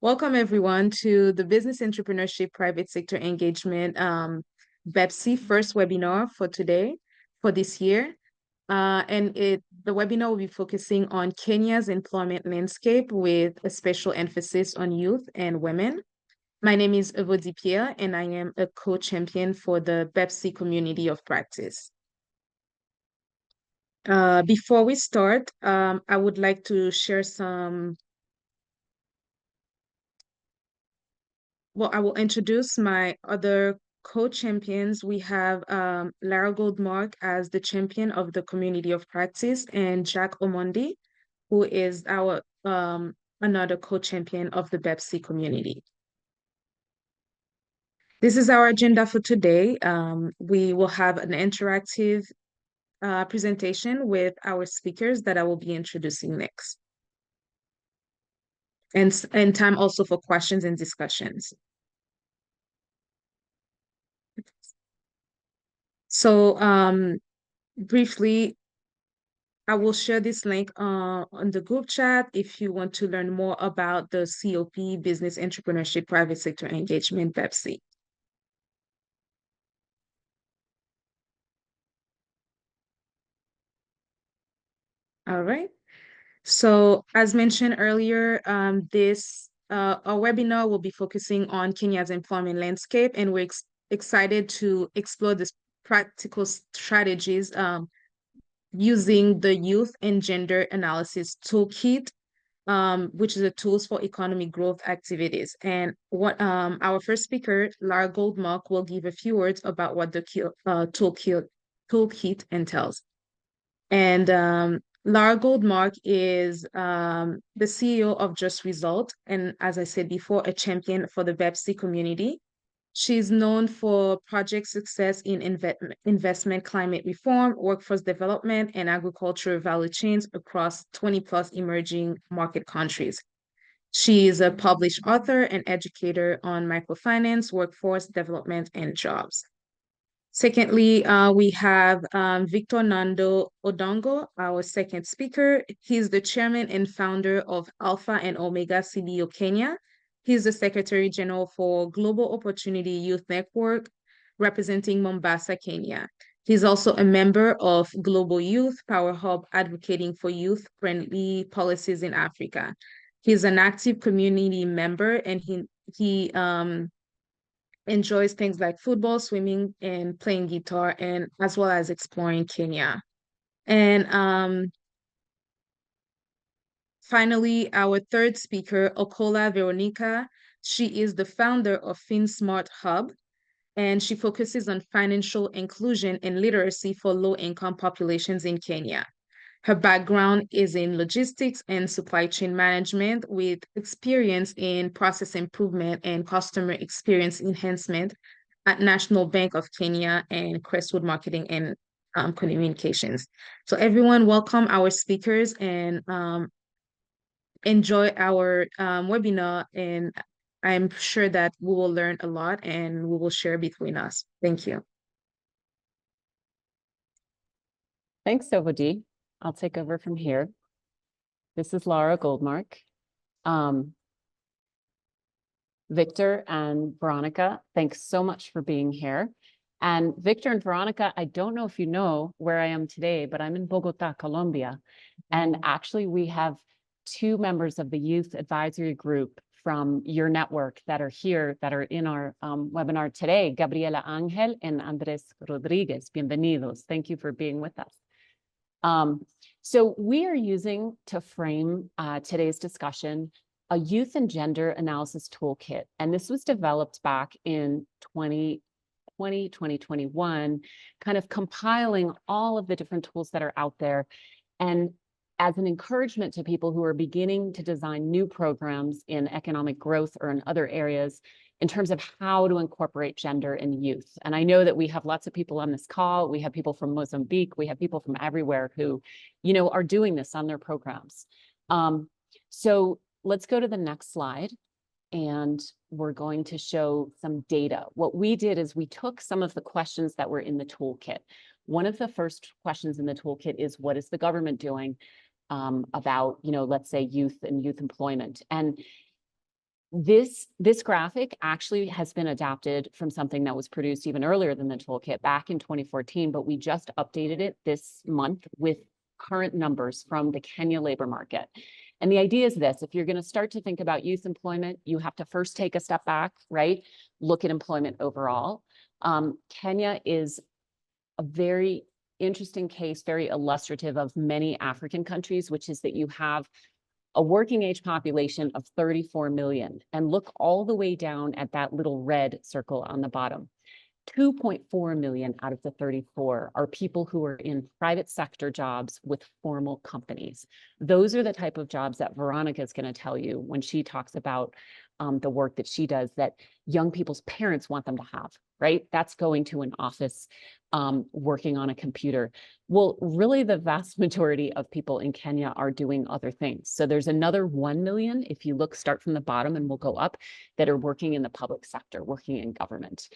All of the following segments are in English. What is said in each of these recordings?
Welcome everyone to the Business Entrepreneurship Private Sector Engagement BEPSE first webinar for today, for this year. The webinar will be focusing on Kenya's employment landscape with a special emphasis on youth and women. My name is Evodi Pierre, and I am a co-champion for the BEPSE community of practice. Before we start, I would like to share I will introduce my other co-champions. We have Lara Goldmark as the champion of the community of practice, and Jack Omondi, who is our another co-champion of the BEPSE community. This is our agenda for today. We will have an interactive presentation with our speakers that I will be introducing next. And time also for questions and discussions. So briefly, I will share this link on the group chat if you want to learn more about the COP, Business Entrepreneurship Private Sector Engagement, BEPSE. All right. So as mentioned earlier, our webinar will be focusing on Kenya's employment landscape, and we're excited to explore this practical strategies using the Youth and Gender Analysis Toolkit, which is a tools for economic growth activities. And what our first speaker, Lara Goldmark, will give a few words about what the toolkit entails. And Lara Goldmark is the CEO of Just Result, and as I said before, a champion for the BEPSE community. She's known for project success in investment, climate reform, workforce development, and agricultural value chains across 20 plus emerging market countries. She is a published author and educator on microfinance, workforce development, and jobs. Secondly, we have Victor Nando Odongo, our second speaker. He's the chairman and founder of Alpha and Omega CBO Kenya. He's the Secretary General for Global Opportunity Youth Network, representing Mombasa, Kenya. He's also a member of Global Youth Power Hub, advocating for youth-friendly policies in Africa. He's an active community member, and he enjoys things like football, swimming, and playing guitar, and as well as exploring Kenya. And finally, our third speaker, Okola Veronica, she is the founder of FinSmart Hub, and she focuses on financial inclusion and literacy for low-income populations in Kenya. Her background is in logistics and supply chain management with experience in process improvement and customer experience enhancement at National Bank of Kenya and Crestwood Marketing and Communications. So everyone, welcome our speakers and enjoy our webinar. And I'm sure that we will learn a lot and we will share between us. Thank you. Thanks, Evodi. I'll take over from here. This is Lara Goldmark. Victor and Veronica, thanks so much for being here. And Victor and Veronica, I don't know if you know where I am today, but I'm in Bogota, Colombia. And actually, we have two members of the Youth Advisory Group from your network that are here, that are in our webinar today, Gabriela Angel and Andres Rodriguez. Bienvenidos. Thank you for being with us. So we are using to frame today's discussion a Youth and Gender Analysis Toolkit. And this was developed back in 2020, 2021, kind of compiling all of the different tools that are out there. And as an encouragement to people who are beginning to design new programs in economic growth or in other areas in terms of how to incorporate gender and youth. And I know that we have lots of people on this call. We have people from Mozambique. We have people from everywhere who, you know, are doing this on their programs. So let's go to the next slide. And we're going to show some data. What we did is we took some of the questions that were in the toolkit. One of the first questions in the toolkit is, what is the government doing about, you know, let's say youth and youth employment? And This graphic actually has been adapted from something that was produced even earlier than the toolkit back in 2014, but we just updated it this month with current numbers from the Kenya labor market. And the idea is this: if you're going to start to think about youth employment, you have to first take a step back, right? Look at employment overall. Kenya is a very interesting case, very illustrative of many African countries, which is that you have a working age population of 34 million. And look all the way down at that little red circle on the bottom. 2.4 million out of the 34 are people who are in private sector jobs with formal companies. Those are the type of jobs that Veronica is going to tell you when she talks about the work that she does that young people's parents want them to have, right? That's going to an office, working on a computer. Well, really the vast majority of people in Kenya are doing other things. So there's another 1 million, if you look, start from the bottom and we'll go up, that are working in the public sector, working in government.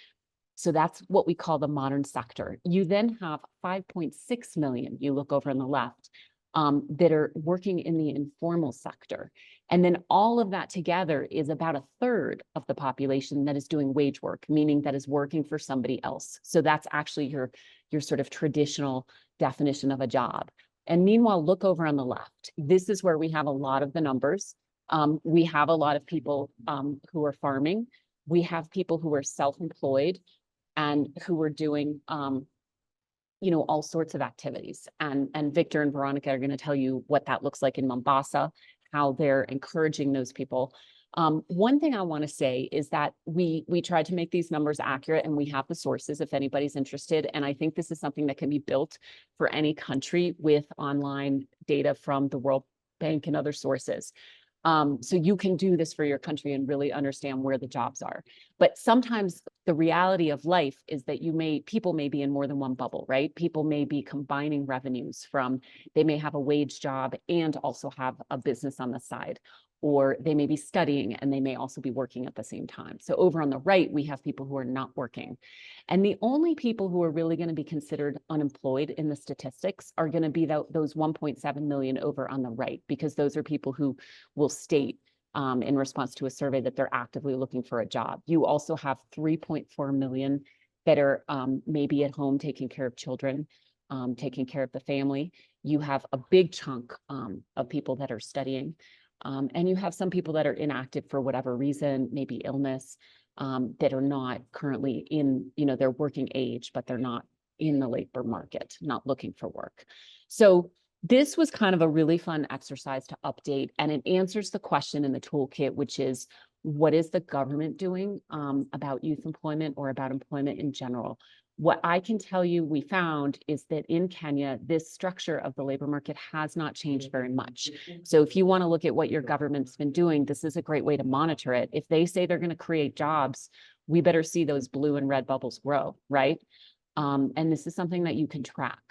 So that's what we call the modern sector. You then have 5.6 million, you look over on the left, that are working in the informal sector. And then all of that together is about a third of the population that is doing wage work, meaning that is working for somebody else. So that's actually your sort of traditional definition of a job. And meanwhile, look over on the left. This is where we have a lot of the numbers. We have a lot of people who are farming. We have people who are self-employed and who are doing all sorts of activities. And Victor and Veronica are going to tell you what that looks like in Mombasa, how they're encouraging those people. One thing I want to say is that we tried to make these numbers accurate, and we have the sources if anybody's interested. And I think this is something that can be built for any country with online data from the World Bank and other sources. So you can do this for your country and really understand where the jobs are. But sometimes the reality of life is that people may be in more than one bubble, right? People may be combining revenues from, they may have a wage job and also have a business on the side, or they may be studying and they may also be working at the same time. So over on the right, we have people who are not working. And the only people who are really going to be considered unemployed in the statistics are going to be those 1.7 million over on the right, because those are people who will state in response to a survey that they're actively looking for a job. You also have 3.4 million that are maybe at home taking care of children, taking care of the family. You have a big chunk of people that are studying. And you have some people that are inactive for whatever reason, maybe illness, that are not currently in, their working age, but they're not in the labor market, not looking for work. So this was kind of a really fun exercise to update, and it answers the question in the toolkit, which is, what is the government doing about youth employment or about employment in general? What I can tell you we found is that in Kenya, this structure of the labor market has not changed very much. So if you want to look at what your government's been doing, this is a great way to monitor it. If they say they're going to create jobs, we better see those blue and red bubbles grow, right? And this is something that you can track.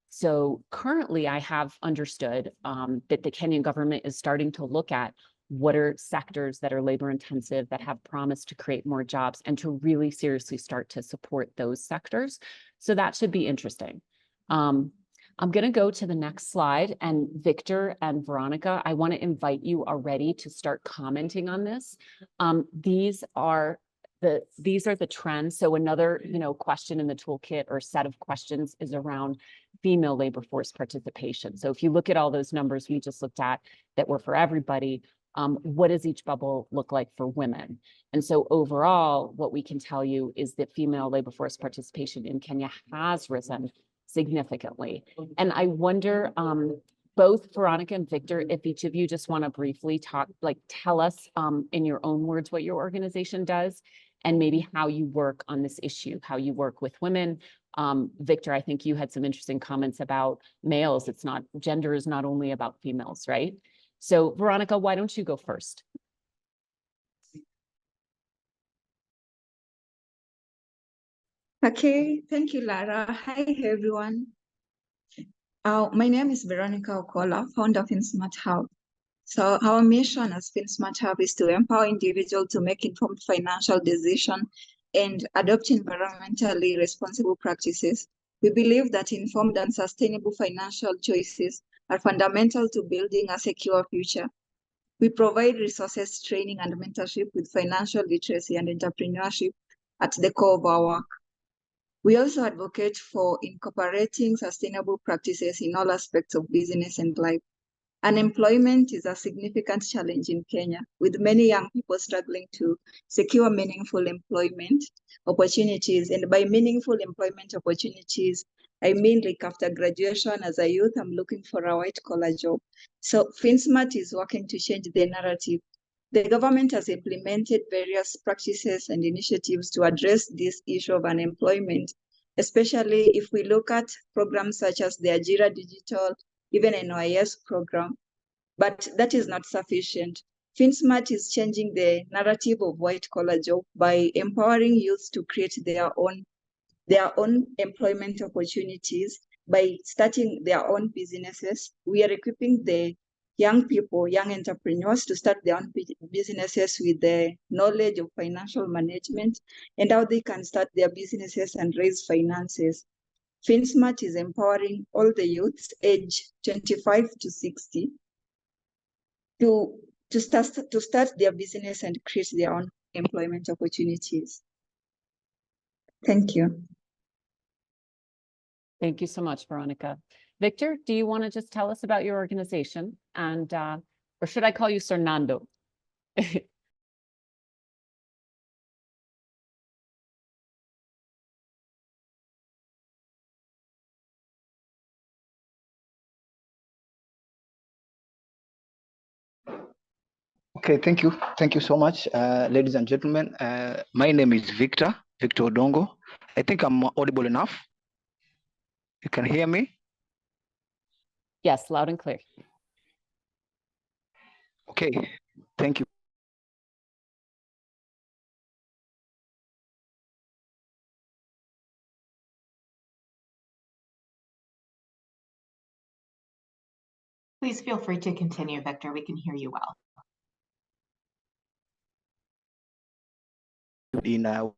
So currently I have understood that the Kenyan government is starting to look at what are sectors that are labor intensive that have promised to create more jobs, and to really seriously start to support those sectors. So that should be interesting. I'm going to go to the next slide, and Victor and Veronica, I want to invite you already to start commenting on this. These are the trends. So another, question in the toolkit or set of questions is around female labor force participation. So if you look at all those numbers we just looked at that were for everybody, what does each bubble look like for women? And so overall, what we can tell you is that female labor force participation in Kenya has risen significantly. And I wonder, both Veronica and Victor, if each of you just want to briefly tell us in your own words what your organization does, and maybe how you work on this issue, how you work with women. Victor, I think you had some interesting comments about males. Gender is not only about females, right? So Veronica, why don't you go first? Okay, thank you, Lara. Hi, everyone. My name is Veronica Okola, founder of FinSmart Hub. So our mission as FinSmart Hub is to empower individuals to make informed financial decisions and adopt environmentally responsible practices. We believe that informed and sustainable financial choices are fundamental to building a secure future. We provide resources, training, and mentorship with financial literacy and entrepreneurship at the core of our work. We also advocate for incorporating sustainable practices in all aspects of business and life. Unemployment is a significant challenge in Kenya, with many young people struggling to secure meaningful employment opportunities. And by meaningful employment opportunities, I mean like after graduation as a youth, I'm looking for a white-collar job. So FinSmart is working to change the narrative. The government has implemented various practices and initiatives to address this issue of unemployment, especially if we look at programs such as the Ajira Digital, even NYS program, but that is not sufficient. FinSmart is changing the narrative of white-collar job by empowering youth to create their own employment opportunities by starting their own businesses. We are equipping the young people, young entrepreneurs to start their own businesses with the knowledge of financial management and how they can start their businesses and raise finances. FinSmart is empowering all the youths aged 25 to 60 to start their business and create their own employment opportunities. Thank you. Thank you so much, Veronica. Victor, do you want to just tell us about your organization and, or should I call you Fernando? Okay, thank you. Thank you so much, ladies and gentlemen. My name is Victor Odongo. I think I'm audible enough. You can hear me? Yes, loud and clear. Okay, thank you. Please feel free to continue, Victor. We can hear you well. In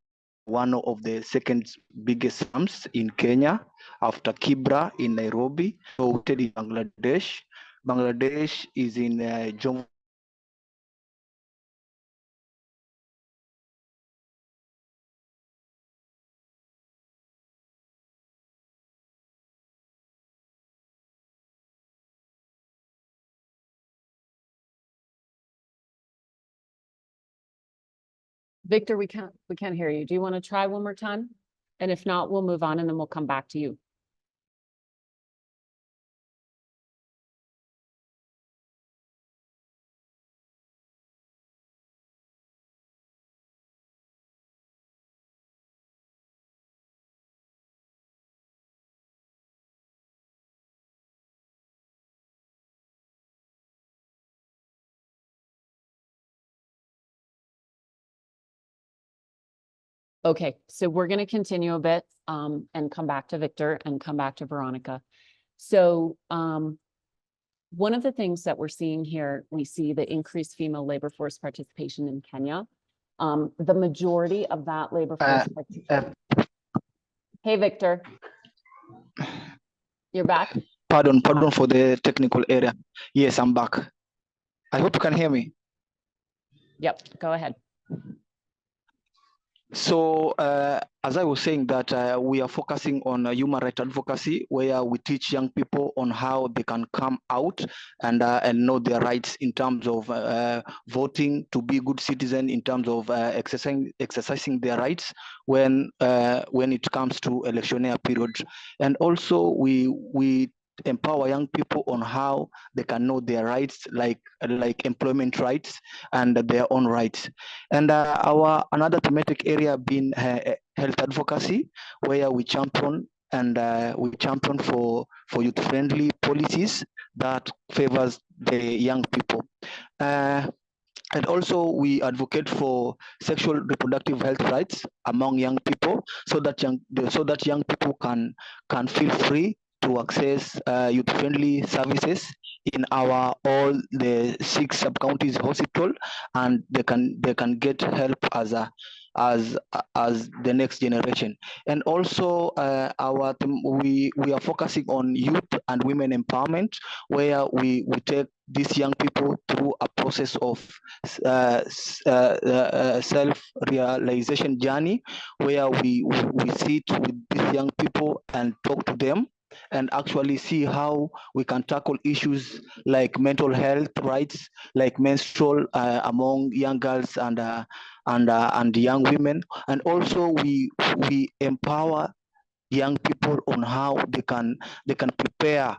one of the second biggest slums in Kenya after Kibra in Nairobi, located in Bangladesh. Bangladesh is in Jammu. Victor, we can't hear you. Do you want to try one more time? And if not, we'll move on and then we'll come back to you. Okay, so we're going to continue a bit and come back to Victor and come back to Veronica. So one of the things that we're seeing here, we see the increased female labor force participation in Kenya. The majority of that labor force participation. Hey, Victor. You're back? Pardon for the technical area. Yes, I'm back. I hope you can hear me. Yep, go ahead. So as I was saying that we are focusing on human rights advocacy, where we teach young people on how they can come out and know their rights in terms of voting, to be good citizen, in terms of exercising their rights when it comes to electioneer period. And also we empower young people on how they can know their rights, like employment rights and their own rights. And our another thematic area being health advocacy, where we champion for youth-friendly policies that favors the young people. And also we advocate for sexual reproductive health rights among young people, so that young people can feel free to access youth-friendly services in all the 6 sub-counties hospital, and they can get help as as the next generation. And also we are focusing on youth and women empowerment, where we take these young people through a process of self-realization journey, where we sit with these young people and talk to them and actually see how we can tackle issues like mental health rights, like menstrual among young girls and young women. And also we empower young people on how they can prepare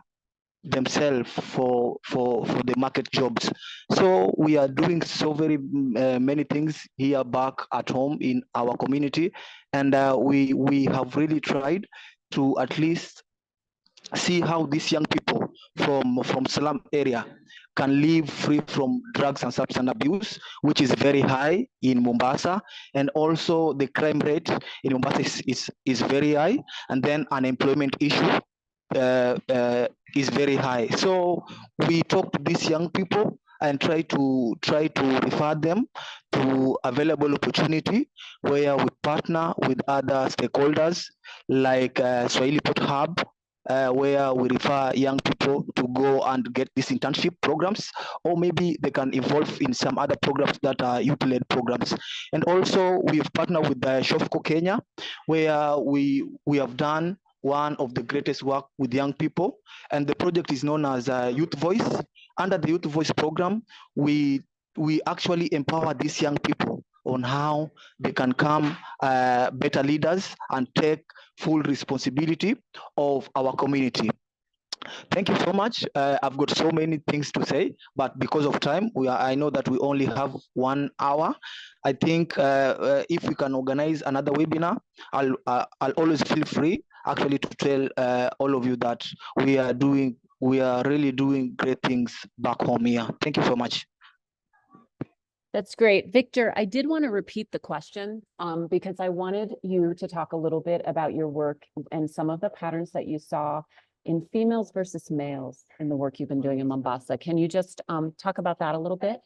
themselves for the market jobs. So we are doing so very many things here back at home in our community, and we have really tried to at least see how these young people from slum area can live free from drugs and substance abuse, which is very high in Mombasa, and also the crime rate in Mombasa is very high, and then unemployment issue is very high. So we talk to these young people and try to refer them to available opportunity, where we partner with other stakeholders like Swahili Port Hub, where we refer young people to go and get these internship programs, or maybe they can involve in some other programs that are youth-led programs. And also we've partnered with Shofco Kenya, where we have done one of the greatest work with young people, and the project is known as Youth Voice. Under the Youth Voice program, we actually empower these young people on how they can become better leaders and take full responsibility of our community. Thank you so much. I've got so many things to say, but because of time, I know that we only have 1 hour. I think if we can organize another webinar, I'll always feel free actually to tell all of you that we are really doing great things back home here. Thank you so much. That's great. Victor, I did want to repeat the question because I wanted you to talk a little bit about your work and some of the patterns that you saw in females versus males in the work you've been doing in Mombasa. Can you just talk about that a little bit?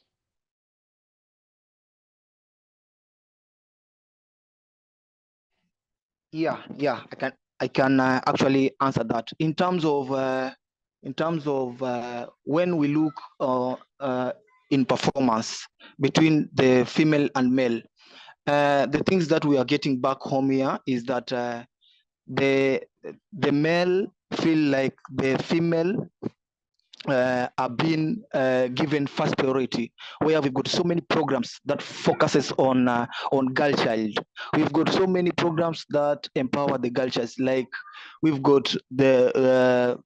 Yeah, I can actually answer that. In terms of when we look in performance between the female and male, the things that we are getting back home here is that the male feel like the female are being given first priority, where we've got so many programs that focuses on girl child. We've got so many programs that empower the girl child, like we've got the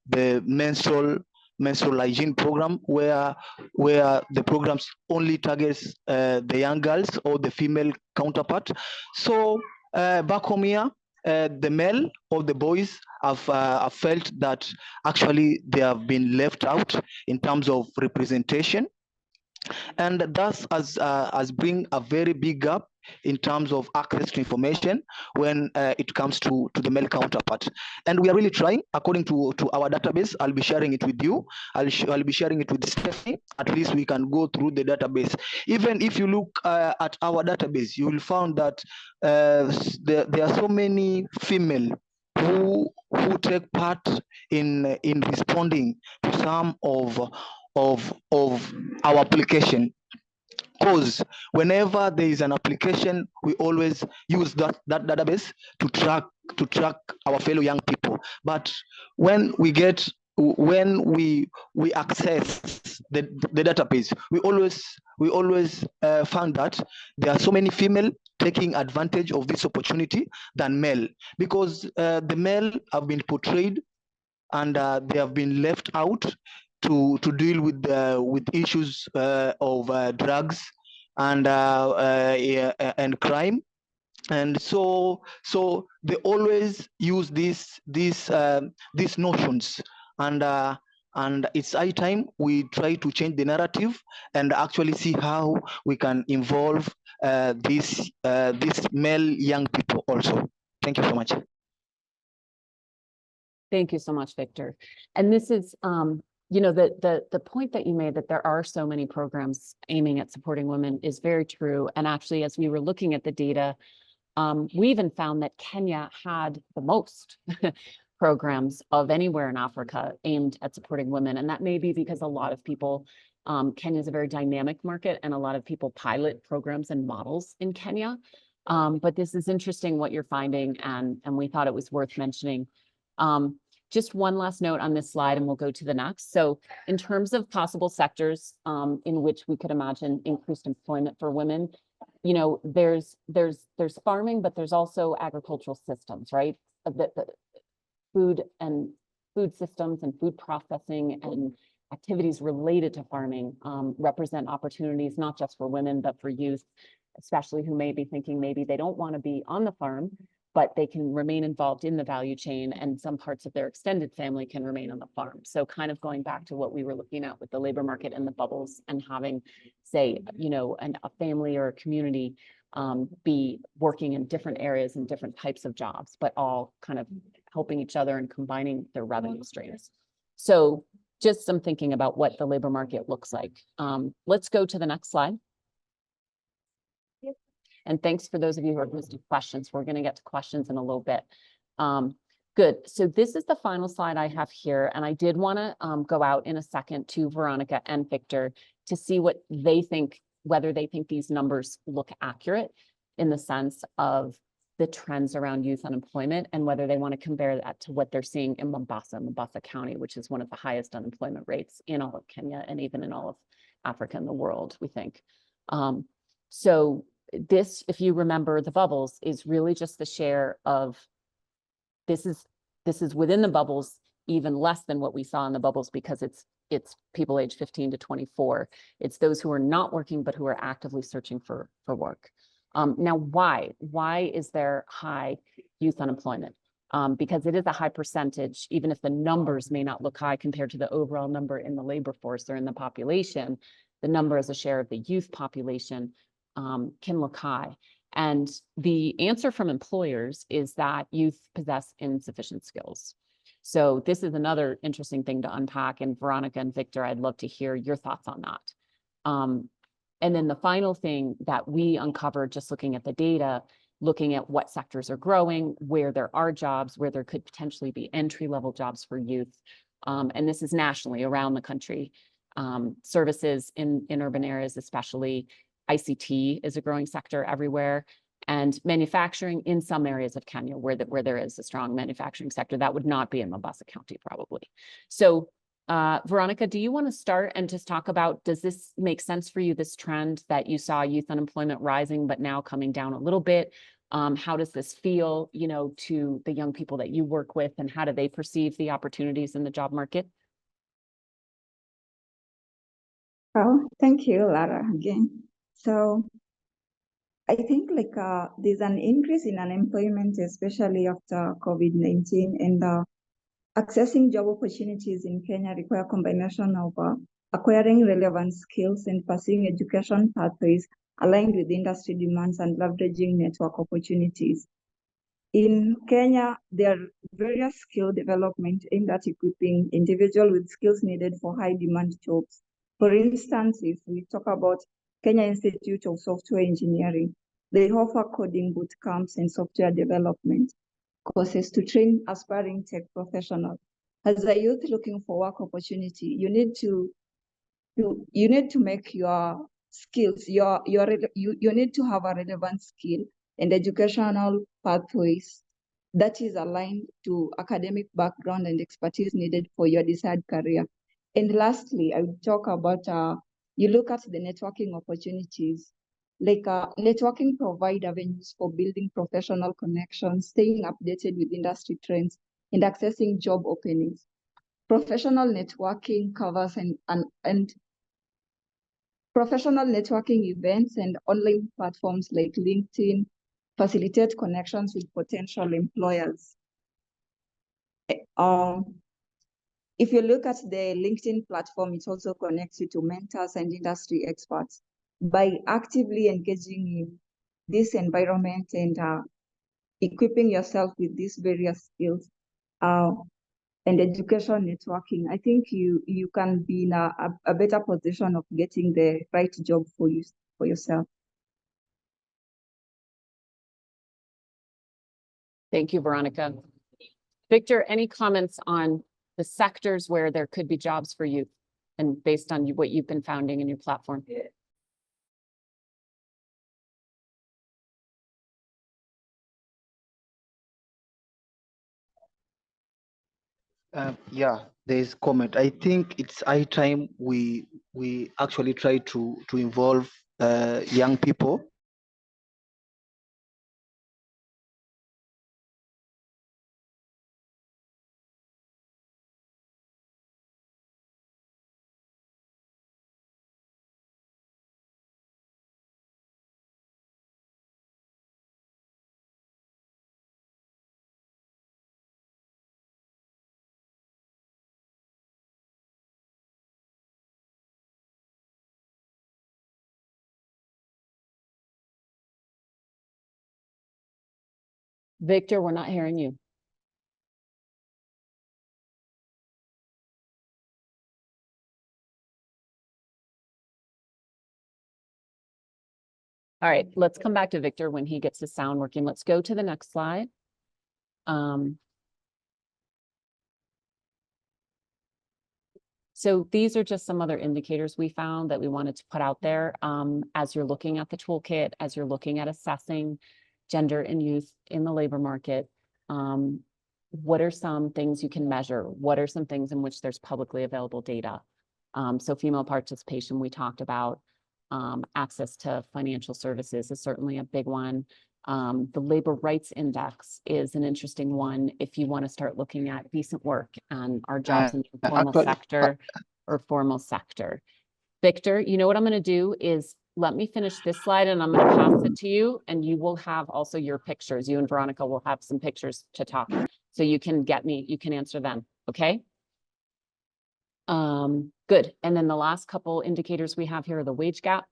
menstrual hygiene program, where the programs only targets the young girls or the female counterpart. So back home here, the male or the boys have felt that actually they have been left out in terms of representation, and thus has bring a very big gap in terms of access to information when it comes to the male counterpart. And we are really trying, according to our database. I'll be sharing it with you. I'll be sharing it with Stephanie. At least we can go through the database. Even if you look at our database, you will find that there are so many female who take part in responding to some of our application. Because whenever there is an application, we always use that database to track our fellow young people. But when we access the database, we always found that there are so many female taking advantage of this opportunity than male, because the male have been portrayed and they have been left out to deal with issues of drugs and crime. And so they always use these notions, and it's high time we try to change the narrative and actually see how we can involve these male young people also. Thank you so much. Thank you so much, Victor. And this is you know, the point that you made that there are so many programs aiming at supporting women is very true. And actually, as we were looking at the data, we even found that Kenya had the most programs of anywhere in Africa aimed at supporting women. And that may be because a lot of people, Kenya is a very dynamic market and a lot of people pilot programs and models in Kenya. But this is interesting what you're finding, and we thought it was worth mentioning. Just one last note on this slide, and we'll go to the next. So in terms of possible sectors in which we could imagine increased employment for women, you know, there's farming, but there's also agricultural systems, right? The food systems and food processing and activities related to farming represent opportunities not just for women, but for youth, especially who may be thinking maybe they don't want to be on the farm, but they can remain involved in the value chain, and some parts of their extended family can remain on the farm. So kind of going back to what we were looking at with the labor market and the bubbles, and having, say, you know, a family or a community be working in different areas and different types of jobs, but all kind of helping each other and combining their revenue streams. So just some thinking about what the labor market looks like. Let's go to the next slide. And thanks for those of you who are posting questions. We're going to get to questions in a little bit. Good. So this is the final slide I have here. And I did want to go out in a second to Veronica and Victor to see what they think, whether they think these numbers look accurate in the sense of the trends around youth unemployment, and whether they want to compare that to what they're seeing in Mombasa County, which is one of the highest unemployment rates in all of Kenya and even in all of Africa and the world, we think. So this, if you remember the bubbles, is really just the share of, this is within the bubbles, even less than what we saw in the bubbles, because it's people aged 15 to 24. It's those who are not working, but who are actively searching for work. Now, why is there high youth unemployment? Because it is a high percentage, even if the numbers may not look high compared to the overall number in the labor force or in the population, the number as a share of the youth population can look high. And the answer from employers is that youth possess insufficient skills. So this is another interesting thing to unpack. And Veronica and Victor, I'd love to hear your thoughts on that. And then the final thing that we uncovered just looking at the data, looking at what sectors are growing, where there are jobs, where there could potentially be entry-level jobs for youth. And this is nationally around the country. Services in urban areas, especially ICT is a growing sector everywhere, and manufacturing in some areas of Kenya where there is a strong manufacturing sector. That would not be in Mombasa County probably. So Veronica, do you want to start and just talk about, does this make sense for you, this trend that you saw youth unemployment rising, but now coming down a little bit? How does this feel, you know, to the young people that you work with, and how do they perceive the opportunities in the job market? Oh, thank you, Lara, again. So I think there's an increase in unemployment, especially after COVID-19, and accessing job opportunities in Kenya require a combination of acquiring relevant skills and pursuing education pathways aligned with industry demands and leveraging network opportunities. In Kenya, there are various skill development aimed at equipping individuals with skills needed for high demand jobs. For instance, if we talk about Kenya Institute of Software Engineering, they offer coding boot camps and software development courses to train aspiring tech professionals. As a youth looking for work opportunity, you need to make your skills, you need to have a relevant skill and educational pathways that is aligned to academic background and expertise needed for your desired career. And lastly, I would talk about, you look at the networking opportunities. Networking provide avenues for building professional connections, staying updated with industry trends, and accessing job openings. Professional networking covers and professional networking events and online platforms like LinkedIn facilitate connections with potential employers. If you look at the LinkedIn platform, it also connects you to mentors and industry experts. By actively engaging in this environment and equipping yourself with these various skills, and education networking, I think you can be in a better position of getting the right job for yourself. Thank you, Veronica. Victor, any comments on the sectors where there could be jobs for youth and based on what you've been founding in your platform? Yeah, there's comment. I think it's high time we actually try to involve young people. Victor, we're not hearing you. All right, let's come back to Victor when he gets his sound working. Let's go to the next slide. So these are just some other indicators we found that we wanted to put out there as you're looking at the toolkit, as you're looking at assessing gender and youth in the labor market. What are some things you can measure? What are some things in which there's publicly available data? So female participation, we talked about. Access to financial services is certainly a big one. The Labor Rights Index is an interesting one if you want to start looking at decent work and our jobs in the informal sector or formal sector. Victor, you know what I'm going to do is let me finish this slide and I'm going to pass it to you, and you will have also your pictures. You and Veronica will have some pictures to talk, so you can answer them, okay? Good. And then the last couple indicators we have here are the wage gap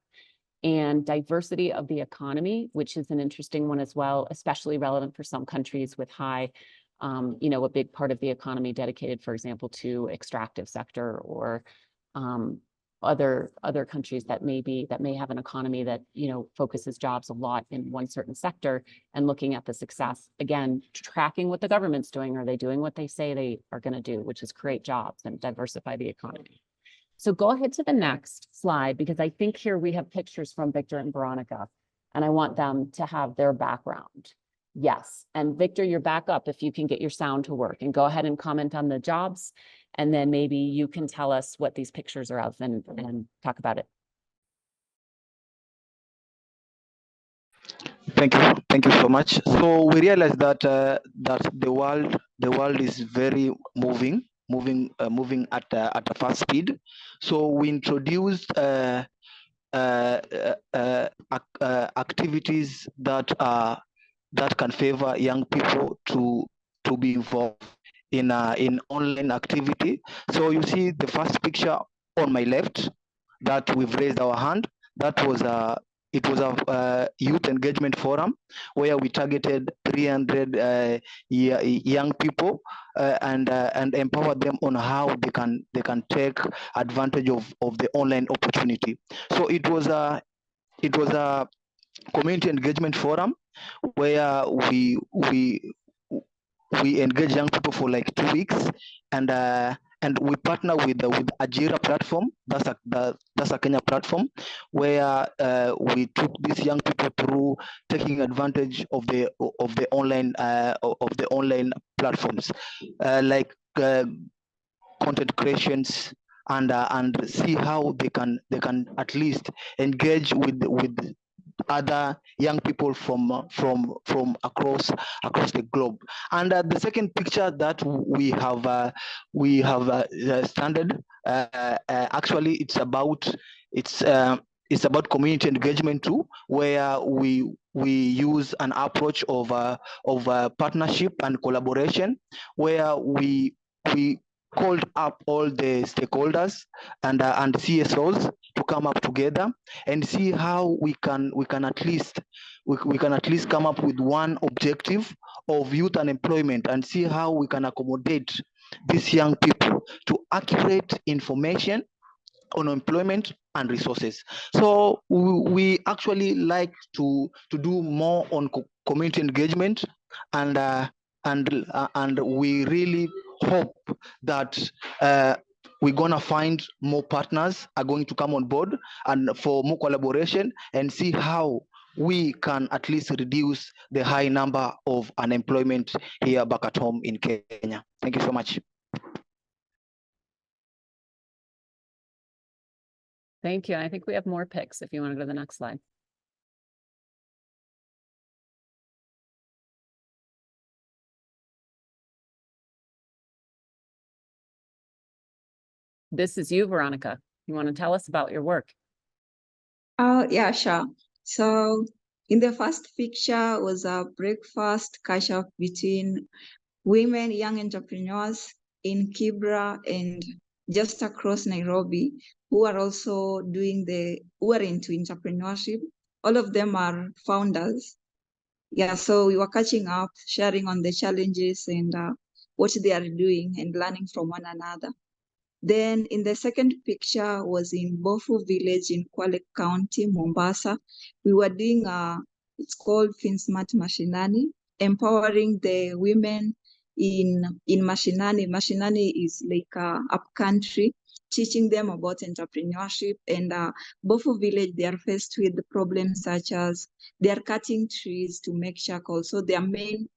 and diversity of the economy, which is an interesting one as well, especially relevant for some countries with high, a big part of the economy dedicated, for example, to extractive sector, or other countries that may have an economy that, focuses jobs a lot in one certain sector, and looking at the success, again, tracking what the government's doing. Are they doing what they say they are going to do, which is create jobs and diversify the economy? So go ahead to the next slide, because I think here we have pictures from Victor and Veronica, and I want them to have their background. Yes, and Victor, you're back up if you can get your sound to work, and go ahead and comment on the jobs, and then maybe you can tell us what these pictures are of and talk about it. Thank you so much. So we realize that that the world is very moving at a fast speed. So we introduced activities that can favor young people to be involved in online activity. So you see the first picture on my left, that we've raised our hand. That was it was a youth engagement forum where we targeted 300 young people and empower them on how they can take advantage of the online opportunity. So it was a community engagement forum where we engage young people for like 2 weeks, and we partner with Ajira platform. That's a Kenya platform where we took these young people through taking advantage of the online platforms like content creations, and see how they can at least engage with other young people from across the globe. And the second picture that we have standard, actually it's about community engagement too, where we use an approach of partnership and collaboration, where we called up all the stakeholders and CSOs to come up together and see how we can at least come up with one objective of youth unemployment, and see how we can accommodate these young people to accurate information on employment and resources. So we actually like to do more on community engagement, and we really hope that we're gonna find more partners are going to come on board and for more collaboration and see how we can at least reduce the high number of unemployment here back at home in Kenya. Thank you so much. Thank you. I think we have more pics if you want to go to the next slide. This is you, Veronica. You want to tell us about your work? Yeah, sure. So in the first picture was a breakfast catch-up between women, young entrepreneurs in Kibra and just across Nairobi who are also who are into entrepreneurship. All of them are founders. Yeah, so we were catching up, sharing on the challenges and what they are doing and learning from one another. Then in the second picture was in Bofu village in Kwale County, Mombasa. We were doing it's called FinSmart Mashinani, empowering the women in Mashinani. Mashinani is like a upcountry, teaching them about entrepreneurship. And Bofu village, they are faced with problems such as they are cutting trees to make charcoal. So their main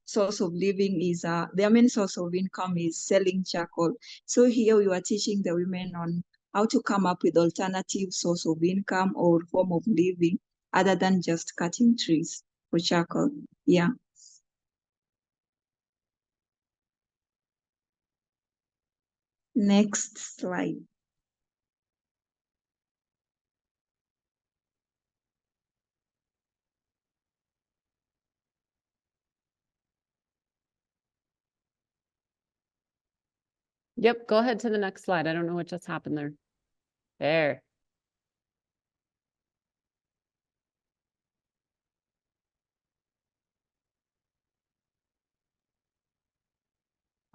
source of living is their main source of income is selling charcoal. So here we were teaching the women on how to come up with alternative source of income or form of living other than just cutting trees for charcoal. Yeah. Next slide. Yep, go ahead to the next slide. I don't know what just happened there. There.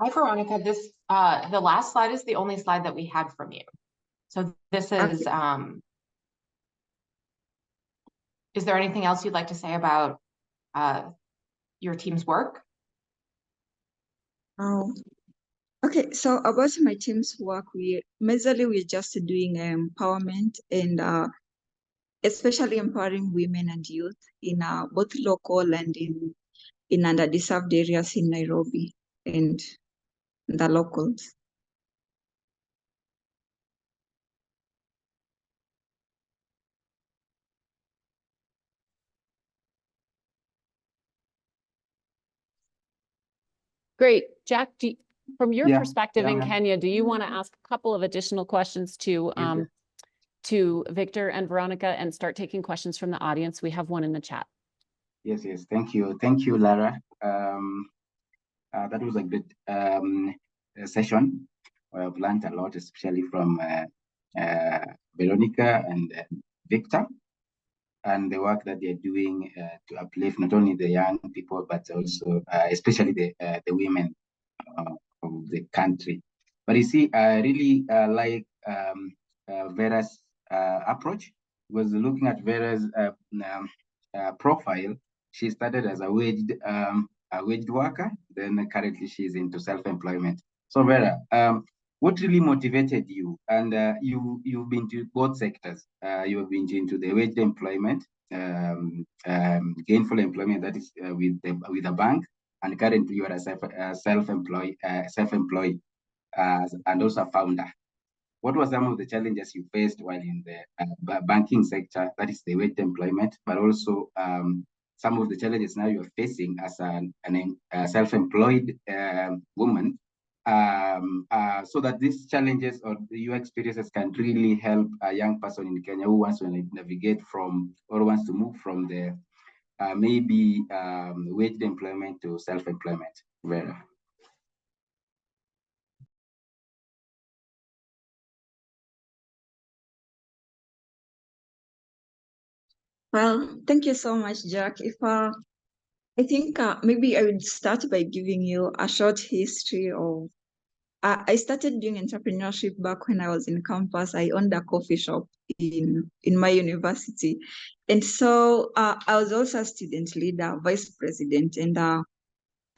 Hi, Veronica. This the last slide is the only slide that we had from you. So this is there anything else you'd like to say about your team's work? Oh, okay. So about my team's work, we're just doing empowerment and especially empowering women and youth in both local and in underdeserved areas in Nairobi and the locals. Great. Jack, from your perspective in Kenya, do you want to ask a couple of additional questions to Victor and Veronica and start taking questions from the audience? We have one in the chat. Yes. Thank you, Lara. That was a good session. I've learned a lot, especially from Veronica and Victor, and the work that they're doing to uplift not only the young people, but also especially the women of the country. But you see, I really like Vera's approach. Was looking at Vera's profile. She started as a waged worker, then currently she's into self-employment. So Vera, what really motivated you? And you've been to both sectors. You have been into the waged employment, gainful employment, that is with a bank, and currently you are a self-employed and also a founder. What were some of the challenges you faced while in the banking sector, that is the waged employment, but also some of the challenges now you're facing as a self-employed woman, so that these challenges or your experiences can really help a young person in Kenya who wants to navigate from or wants to move from the maybe waged employment to self-employment. Vera. Well, thank you so much, Jack. I think maybe I would start by giving you a short history of. I started doing entrepreneurship back when I was in campus. I owned a coffee shop in my university, and so I was also a student leader, vice president, and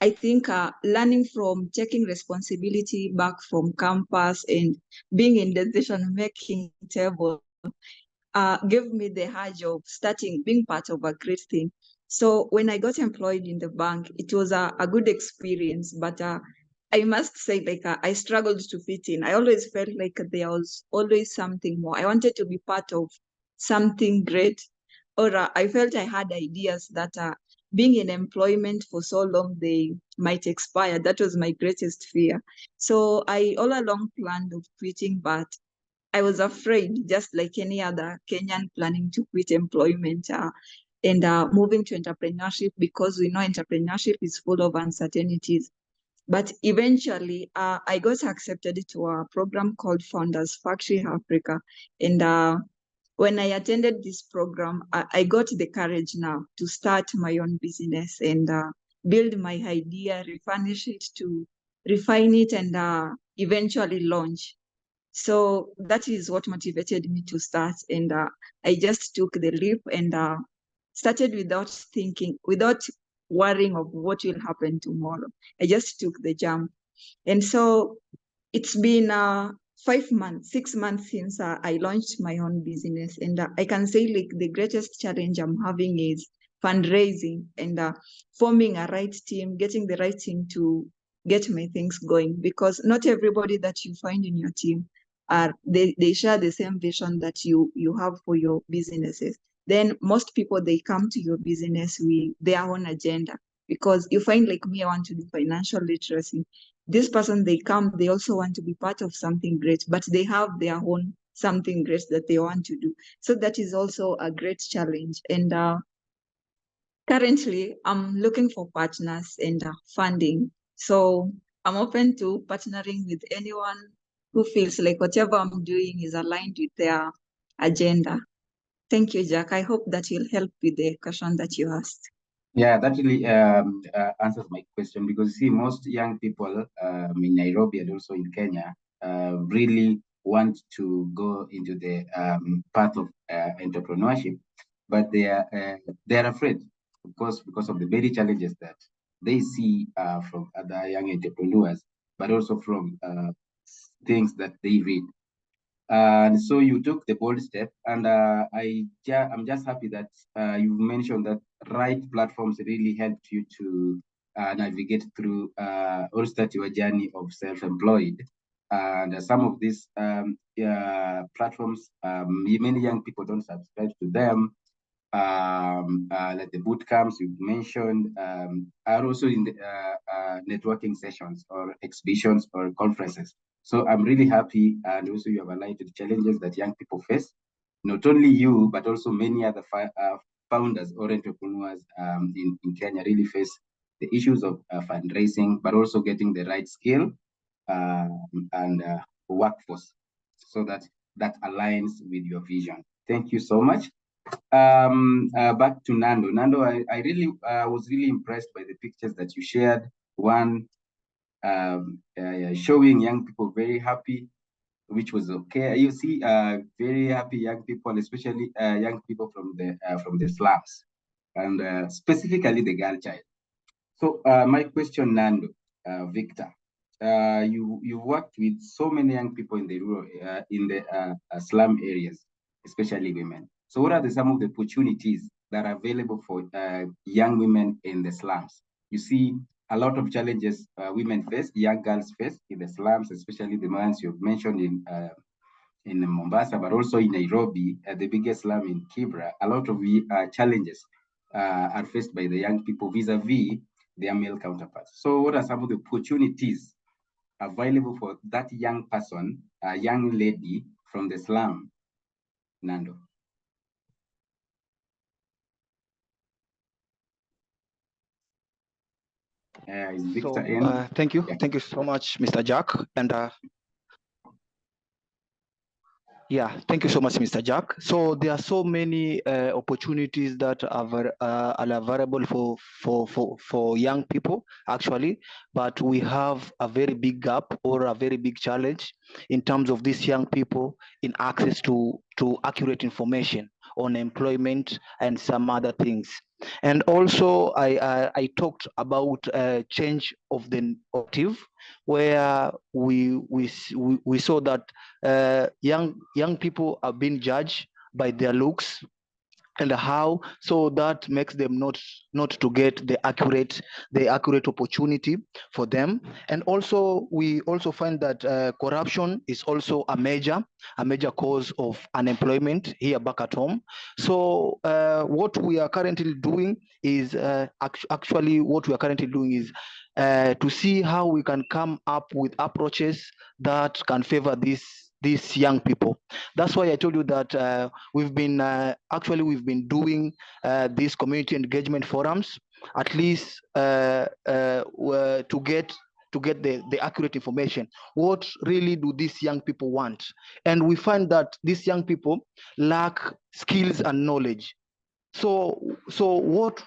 I think learning from taking responsibility back from campus and being in decision-making table gave me the urge of starting, being part of a great thing. So when I got employed in the bank, it was a good experience, but I must say, like, I struggled to fit in. I always felt like there was always something more. I wanted to be part of something great, or I felt I had ideas that being in employment for so long, they might expire. That was my greatest fear. So I all along planned of quitting, but I was afraid, just like any other Kenyan planning to quit employment and moving to entrepreneurship, because we know entrepreneurship is full of uncertainties. But eventually, I got accepted to a program called Founders Factory Africa. And when I attended this program, I got the courage now to start my own business and build my idea, refine it, and eventually launch. So that is what motivated me to start. And I just took the leap and started without thinking, without worrying of what will happen tomorrow. I just took the jump. And so it's been 5 months, 6 months since I launched my own business. And I can say, like, the greatest challenge I'm having is fundraising and forming a right team, getting the right team to get my things going, because not everybody that you find in your team they share the same vision that you have for your businesses. Then most people, they come to your business with their own agenda, because you find, like me, I want to do financial literacy. This person, they come, they also want to be part of something great, but they have their own something great that they want to do. So that is also a great challenge. And currently, I'm looking for partners and funding. So I'm open to partnering with anyone who feels like whatever I'm doing is aligned with their agenda. Thank you, Jack. I hope that will help with the question that you asked. Yeah, that really answers my question, because see, most young people in Nairobi and also in Kenya really want to go into the path of entrepreneurship, but they are afraid, of course, because of the very challenges that they see from other young entrepreneurs, but also from things that they read. And so you took the bold step, and I'm just happy that you mentioned that right platforms really helped you to navigate through or start your journey of self-employed. And some of these platforms, many young people don't subscribe to them. Like the boot camps you mentioned, are also in the networking sessions or exhibitions or conferences. So I'm really happy, and also you have aligned to the challenges that young people face. Not only you, but also many other founders or entrepreneurs in Kenya really face the issues of fundraising, but also getting the right skill and workforce, so that aligns with your vision. Thank you so much. Back to Nando. Nando, I really was really impressed by the pictures that you shared. One showing young people very happy, which was okay. You see, very happy young people, especially young people from the slums, and specifically the girl child. So my question, Nando, Victor, you worked with so many young people in the rural, slum areas, especially women. So what are some of the opportunities that are available for young women in the slums? You see a lot of challenges women face, young girls face in the slums, especially the ones you've mentioned in Mombasa, but also in Nairobi, the biggest slum in Kibra. A lot of challenges are faced by the young people vis-a-vis their male counterparts. So what are some of the opportunities available for that young person, a young lady from the slum, Nando? Is Victor in? Thank you so much, Mr. Jack. And Yeah, thank you so much, Mr. Jack. So there are so many opportunities that are available for young people, actually, but we have a very big gap or a very big challenge in terms of these young people in access to accurate information on employment and some other things. And also, I talked about change of the narrative, where we saw that young people are being judged by their looks and how, so that makes them not to get the accurate opportunity for them. And also we also find that corruption is also a major cause of unemployment here back at home. So what we are currently doing is to see how we can come up with approaches that can favor these young people. That's why I told you that we've been doing these community engagement forums, at least to get the accurate information. What really do these young people want? And we find that these young people lack skills and knowledge. So what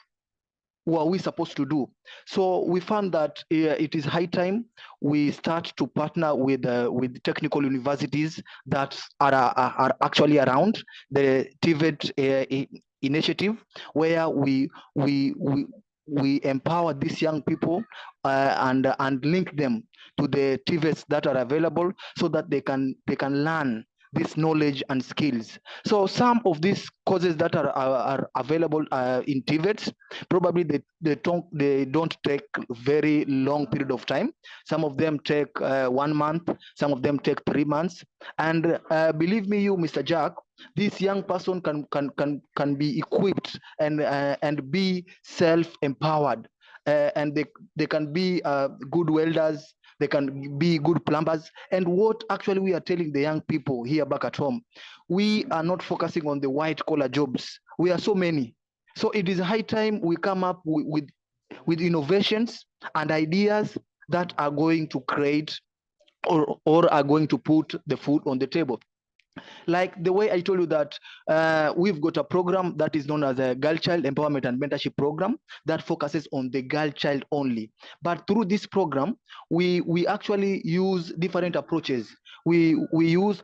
are we supposed to do? So we found that it is high time we start to partner with technical universities that are actually around the TVET initiative, where we empower these young people and link them to the TVETs that are available, so that they can learn this knowledge and skills. So some of these courses that are available in TVETs, probably they don't take very long period of time. Some of them take 1 month, some of them take 3 months. And believe me, you, Mr. Jack, this young person can be equipped and be self-empowered, and they can be good welders, they can be good plumbers. And what actually we are telling the young people here back at home, we are not focusing on the white collar jobs. We are so many. So it is high time we come up with innovations and ideas that are going to create or are going to put the food on the table. Like the way I told you that we've got a program that is known as a Girl Child Empowerment and Mentorship Program that focuses on the girl child only. But through this program, we actually use different approaches. We use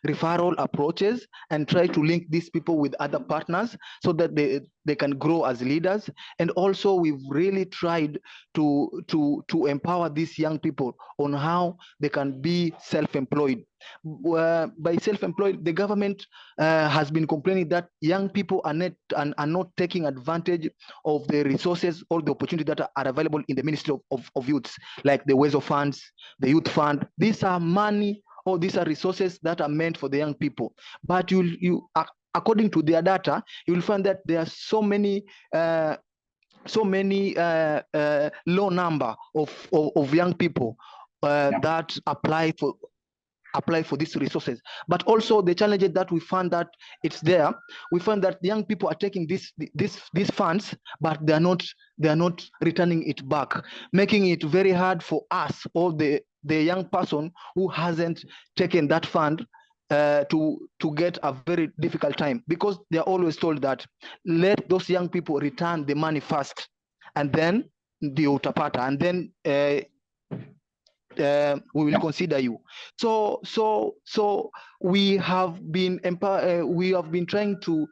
referral approaches and try to link these people with other partners so that they can grow as leaders. And also we've really tried to empower these young people on how they can be self-employed. By self-employed, the government has been complaining that young people are not taking advantage of the resources or the opportunity that are available in the Ministry of Youth, like the WESO funds, the Youth Fund. These are money, or these are resources that are meant for the young people. But according to their data, you will find that there are so many low number of young people that apply for these resources. But also the challenges that we found that it's there, we found that young people are taking these funds, but they are not returning it back, making it very hard for us, or the young person who hasn't taken that fund to get a very difficult time, because they are always told that let those young people return the money first, and then the utapata, and then we will consider you. So we have been trying to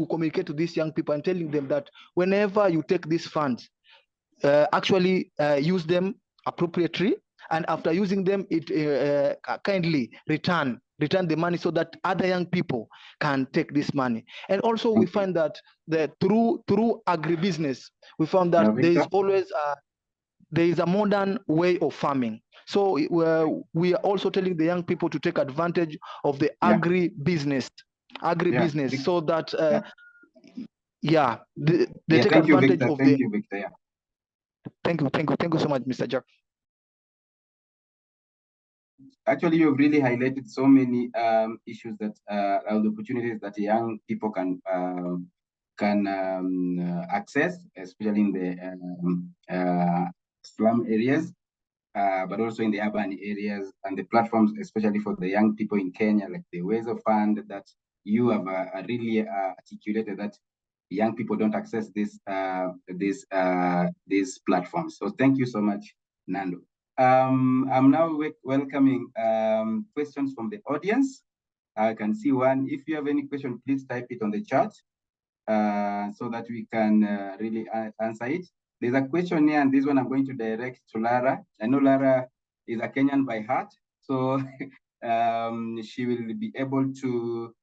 communicate to these young people and telling them that whenever you take these funds, actually use them appropriately, and after using them, kindly return the money so that other young people can take this money. And also we find that through agribusiness, we found that there is a modern way of farming. So we are also telling the young people to take advantage of the agribusiness, so that they take advantage of Thank you, Victor. Thank you so much, Mr. Jack. Actually, you've really highlighted so many issues that are the opportunities that young people can access, especially in the slum areas. but also in the urban areas, and the platforms, especially for the young people in Kenya, like the Uwezo Fund that you have really articulated, that young people don't access these platforms. So thank you so much, Nando. I'm now welcoming questions from the audience. I can see one. If you have any question, please type it on the chat so that we can really answer it. There's a question here, and this one I'm going to direct to Lara. I know Lara is a Kenyan by heart, so she will be able to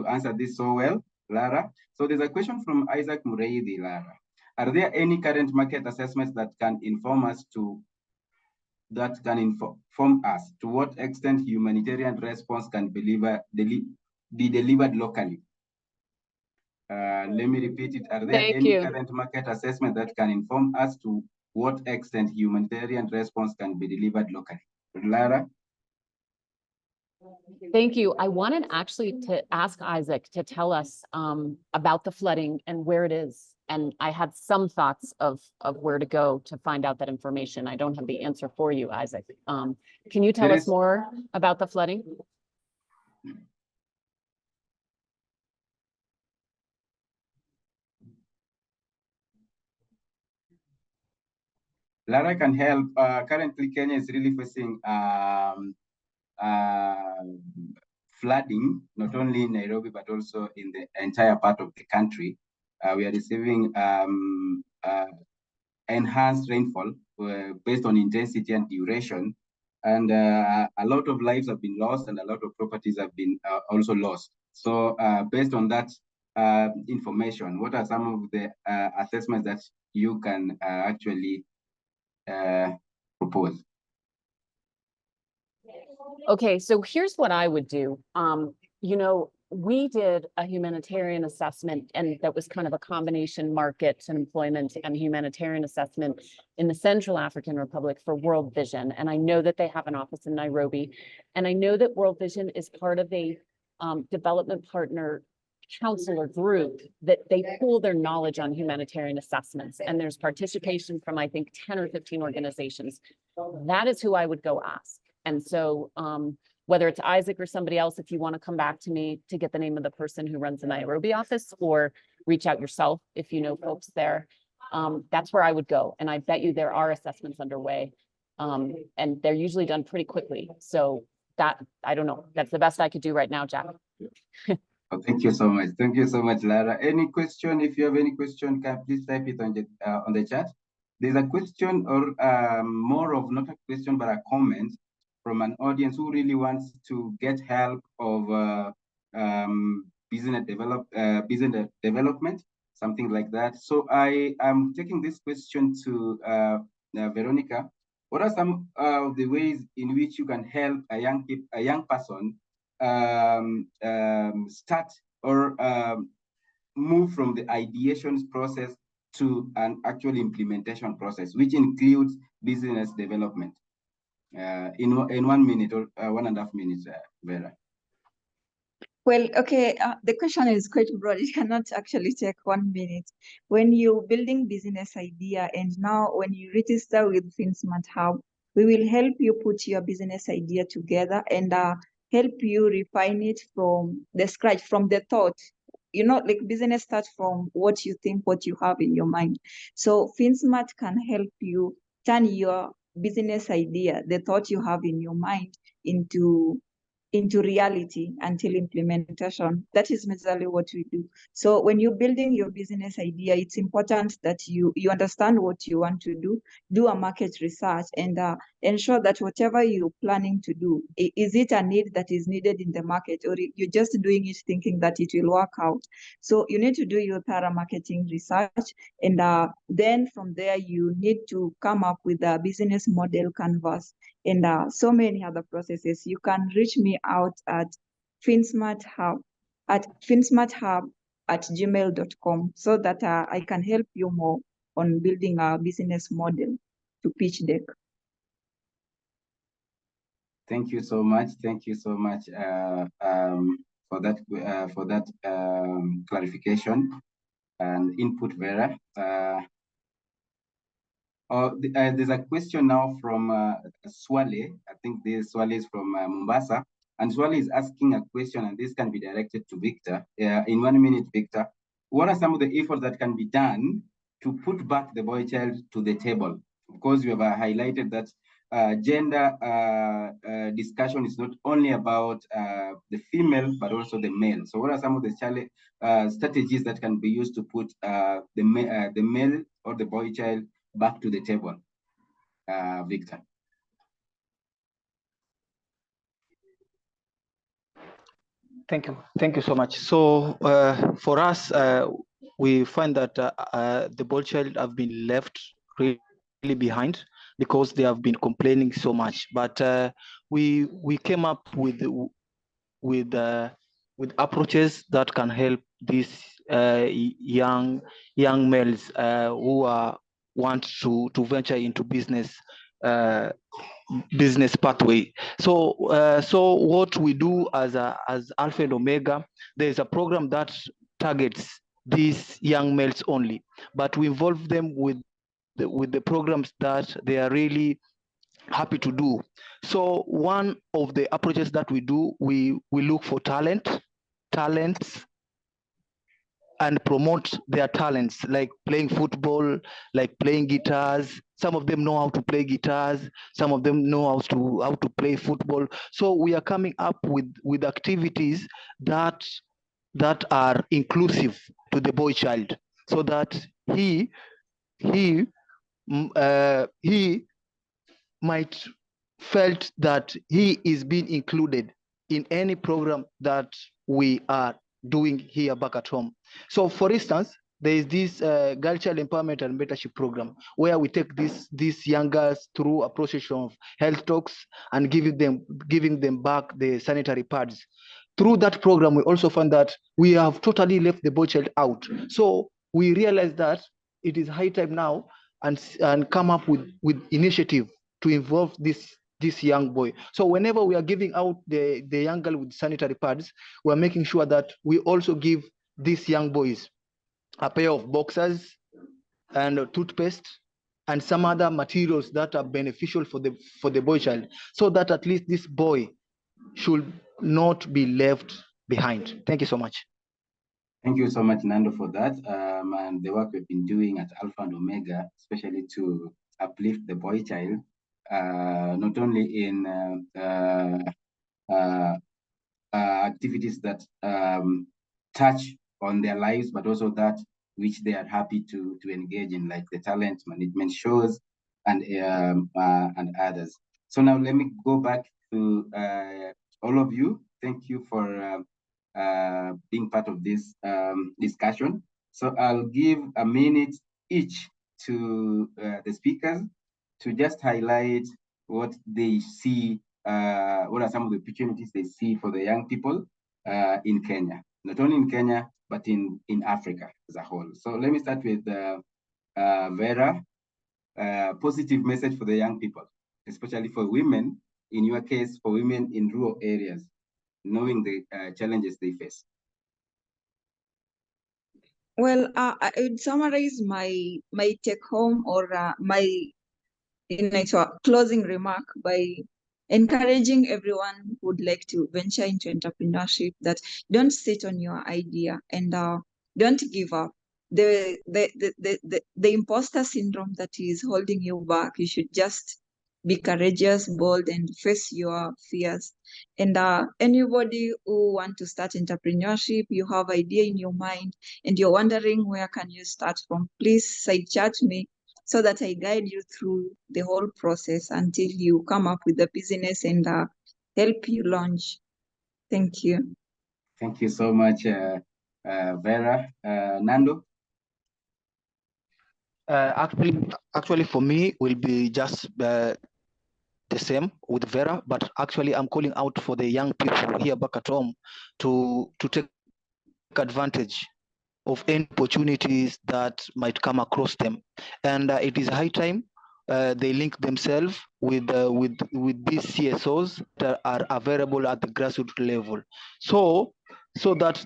answer this so well, Lara. So there's a question from Isaac Mureidi, Lara. Are there any current market assessments that can inform us to what extent humanitarian response can be delivered locally? Let me repeat it. Are there any current market assessment that can inform us to what extent humanitarian response can be delivered locally? Lara? Thank you. I wanted actually to ask Isaac to tell us about the flooding and where it is. And I had some thoughts of where to go to find out that information. I don't have the answer for you, Isaac. Can you tell us more about the flooding? Lara can help. Currently, Kenya is really facing flooding, not only in Nairobi, but also in the entire part of the country. We are receiving enhanced rainfall based on intensity and duration. And a lot of lives have been lost, and a lot of properties have been also lost. So based on that information, what are some of the assessments that you can actually propose? Okay, so here's what I would do. You know, we did a humanitarian assessment, and that was kind of a combination market and employment and humanitarian assessment in the Central African Republic for World Vision. And I know that they have an office in Nairobi. And I know that World Vision is part of a development partner counselor group that they pool their knowledge on humanitarian assessments. And there's participation from, I think, 10 or 15 organizations. That is who I would go ask. And so whether it's Isaac or somebody else, if you want to come back to me to get the name of the person who runs the Nairobi office, or reach out yourself if you know folks there, that's where I would go. And I bet you there are assessments underway, and they're usually done pretty quickly. So that, I don't know, that's the best I could do right now, Jack. Oh, thank you so much. Thank you so much, Lara. Any question? If you have any question, can please type it on the chat. There's a question, or more of not a question, but a comment from an audience who really wants to get help of business development, something like that. So I am taking this question to Veronica. What are some of the ways in which you can help a young person start or move from the ideation process to an actual implementation process, which includes business development? In 1 minute or 1.5 minutes, Vera. Well, okay, the question is quite broad. It cannot actually take 1 minute. When you're building business idea, and now when you register with FinSmart Hub, we will help you put your business idea together and help you refine it from the scratch, from the thought. You know, like business starts from what you think, what you have in your mind. So FinSmart can help you turn your business idea, the thought you have in your mind, into reality until implementation. That is majorly what we do. So when you're building your business idea, it's important that you understand what you want to do a market research, and ensure that whatever you're planning to do, is it a need that is needed in the market, or you're just doing it thinking that it will work out? So you need to do your thorough marketing research, and then from there you need to come up with a business model canvas, and so many other processes. You can reach me out at finsmarthub@gmail.com, so that I can help you more on building a business model to pitch deck. Thank you so much. Thank you so much for that clarification and input, Vera. There's a question now from Swale. I think this Swale is from Mombasa. And Swale is asking a question, and this can be directed to Victor. In 1 minute, Victor, what are some of the efforts that can be done to put back the boy child to the table? Of course, you have highlighted that gender discussion is not only about the female, but also the male. So what are some of the strategies that can be used to put the male or the boy child back to the table? Victor. Thank you so much. So for us, we find that the boy child have been left really behind because they have been complaining so much. But we came up with approaches that can help these young males who want to venture into business pathway. So what we do as Alpha and Omega, there's a program that targets these young males only, but we involve them with the programs that they are really happy to do. So one of the approaches that we do, we look for talents and promote their talents, like playing football, like playing guitars. Some of them know how to play guitars, some of them know how to play football. So we are coming up with activities that are inclusive to the boy child, so that he might felt that he is being included in any program that we are doing here back at home. So for instance, there is this girl child empowerment and mentorship program where we take these young girls through a process of health talks and giving them back the sanitary pads. Through that program, we also found that we have totally left the boy child out. So we realized that it is high time now and come up with initiative to involve this young boy. So whenever we are giving out the young girl with sanitary pads, we are making sure that we also give these young boys a pair of boxers and a toothpaste and some other materials that are beneficial for the boy child, so that at least this boy should not be left behind. Thank you so much. Thank you so much, Nando, for that. And the work we've been doing at Alpha and Omega, especially to uplift the boy child, not only in activities that touch on their lives, but also that which they are happy to engage in, like the talent management shows and others. So now let me go back to all of you. Thank you for being part of this discussion. So I'll give a minute each to the speakers to just highlight what they see, what are some of the opportunities they see for the young people in Kenya, not only in Kenya, but in Africa as a whole. So let me start with Vera. Positive message for the young people, especially for women, in your case, for women in rural areas, knowing the challenges they face. Well, I would summarize my take home or my closing remark by encouraging everyone who would like to venture into entrepreneurship that don't sit on your idea and don't give up. The imposter syndrome that is holding you back, you should just be courageous, bold, and face your fears. And anybody who want to start entrepreneurship, you have idea in your mind and you're wondering where can you start from, please side chat me so that I guide you through the whole process until you come up with the business and help you launch. Thank you. Thank you so much, Vera. Nando? Actually, for me, will be just the same with Vera, but actually, I'm calling out for the young people here back at home to take advantage of any opportunities that might come across them, and it is high time they link themselves with these CSOs that are available at the grassroots level, so that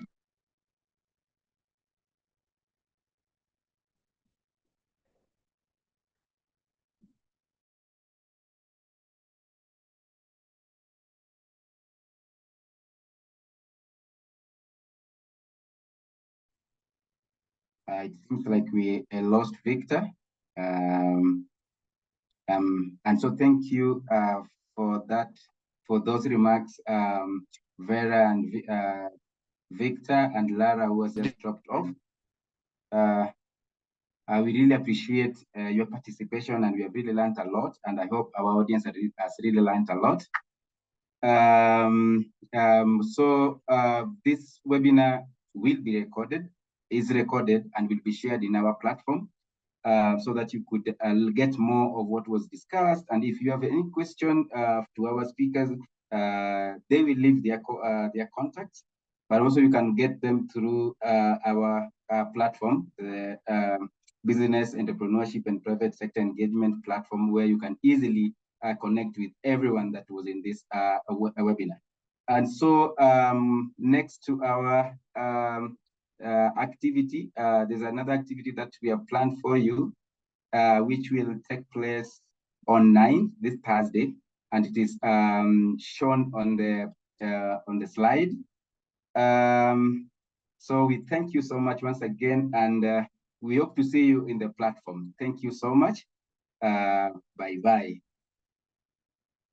it seems like we lost Victor. And so thank you for that, for those remarks, Vera and Victor and Lara, who was just dropped off. We really appreciate your participation, and we have really learned a lot, and I hope our audience has really learned a lot. So this webinar will be recorded, is recorded, and will be shared in our platform so that you could get more of what was discussed. And if you have any question to our speakers, they will leave their contacts, but also you can get them through our platform, the Business, Entrepreneurship, and Private Sector Engagement platform, where you can easily connect with everyone that was in this webinar. And so next to our activity, there's another activity that we have planned for you, which will take place on 9th, this Thursday, and it is shown on the slide. So we thank you so much once again, and we hope to see you in the platform. Thank you so much. Bye-bye.